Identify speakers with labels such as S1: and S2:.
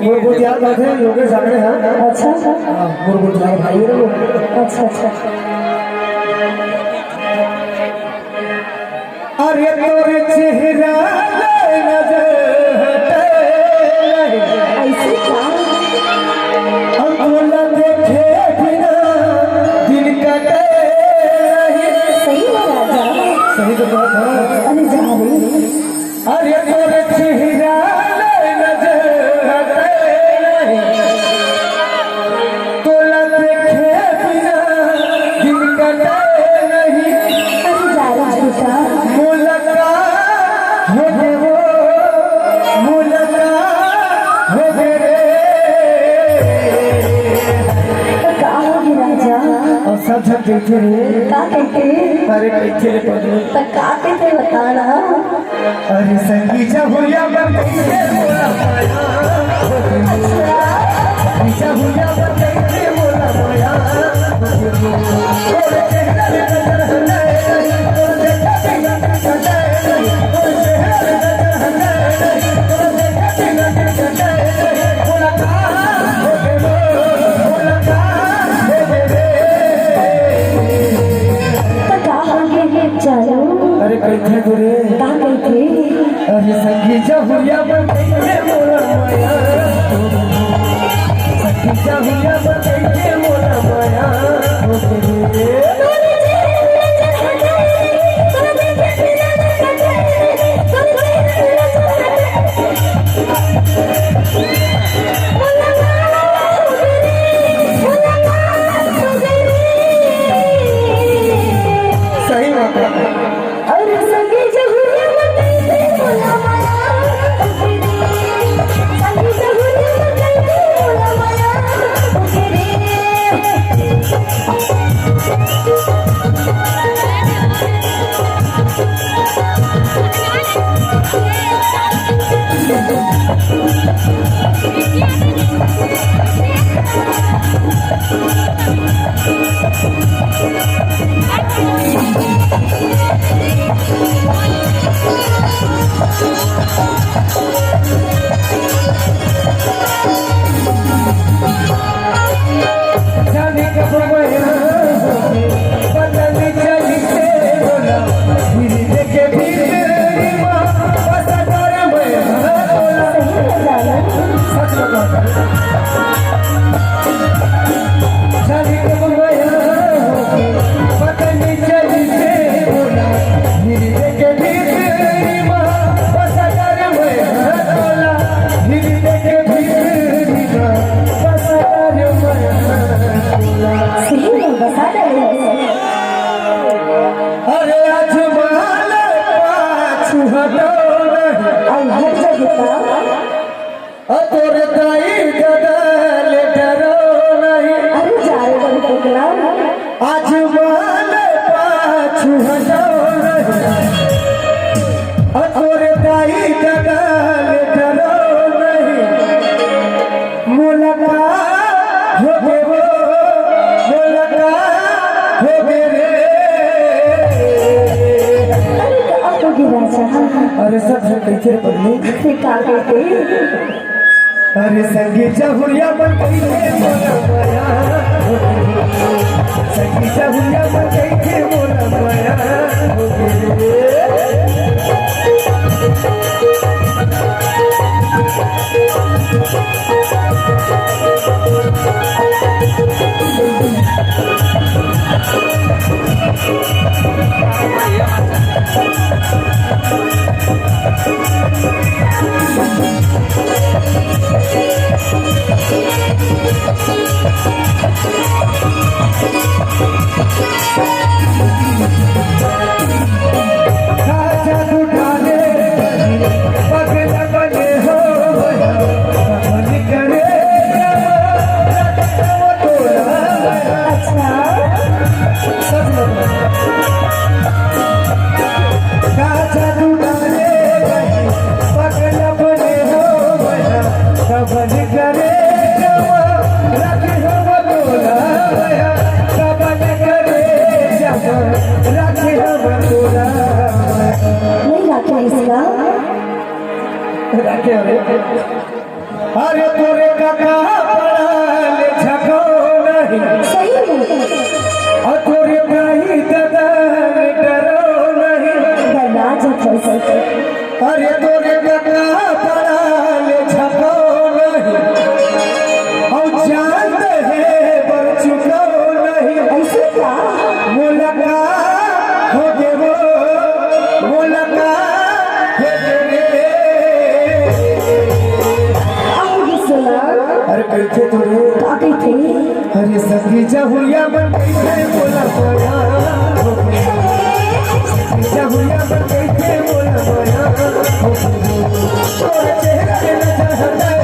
S1: मुरगुटिया बैठे योगे सामने हैं।
S2: अच्छा
S1: मुरगुटिया भाई है वो।
S2: अच्छा अच्छा
S1: अरे तोरे चेहरा नजर हटे
S2: ऐसे क्या
S1: अंगोला देखे बिना दिन कटे
S2: सही है राजा
S1: सही तो बात है।
S2: अरे जा रही
S1: अरे तोरे चेहरा नजर हटे तोला देखे बिना दिन कटे नहीं
S2: अरे जा रही बेटा
S1: मुलाकात हो गए वो मुलाकात हो गए रे
S2: तो क्या होगी राजा
S1: और सब सब देखे रे
S2: क्या कहते
S1: अरे कैसे रे पगले
S2: तो क्या कहते बताना
S1: अरे संगीता हुआ बन कैसे बोला माया संगीता हुआ बन कैसे बोला माया और चेहरा पे नजर हटाए और देखा पे नजर हटाए और चेहरा पे नजर हटाए और देखा पे नजर हटाए मुलाकात हो गए मुलाकात हो गए
S2: तो क्या होगी चलो
S1: अरे कैसे गुरे
S2: क्या कहते
S1: अरे संगीता हुआ बन कैसे बोला माया संगीता हुआ बन कैसे बोला माया हो गए सही बात है।
S2: अरे संगी जहुरिया बताइए बोला माया संगी जहुरिया बताइए बोला माया
S1: जाने कब मैं पता नहीं चली से बोला फिर देखे फिर तेरी माँ बस कर मैं बोला सच बता जाने कब मैं पता नहीं चली से बोला फिर देखे फिर तेरी माँ बस कर मैं बोला फिर देखे फिर तेरी माँ बस कर मैं
S2: सही में बता दे
S1: अरे आज माला पाछू हटो नहीं
S2: आई हर जगह
S1: तोर दाई गदल डरो नहीं
S2: अरे जा रहे बड़ी पगला
S1: आज माला पाछू हटो नहीं तोर दाई गदल डरो नहीं मुलाकात हो गए वो मुलाकात हो गए रे
S2: अरे तो अब तो गिरा चाह
S1: अरे सब कैसे पगली
S2: फिर क्या कहते
S1: अरे संगीता हुआ बन कैसे बोला माया संगीता हुआ बन कैसे बोला माया हो गए रखे अरे अरे तोरे काका पड़ाल झको नहीं
S2: सही में
S1: और तोरे भाई दादा डरो नहीं
S2: डरना जब
S1: अरे तोरे काका पड़ाल झको नहीं और जानते हैं बर चुको नहीं
S2: ऐसे क्या
S1: मुलाकात हो गए वो मुलाकात हो गए
S2: आगे सुना
S1: अरे कैसे तुरे
S2: आगे थे
S1: अरे सखी जहुरिया बन गई है बोला बोया जहुरिया बन गई है बोला बोया और चेहरा नजर हटाए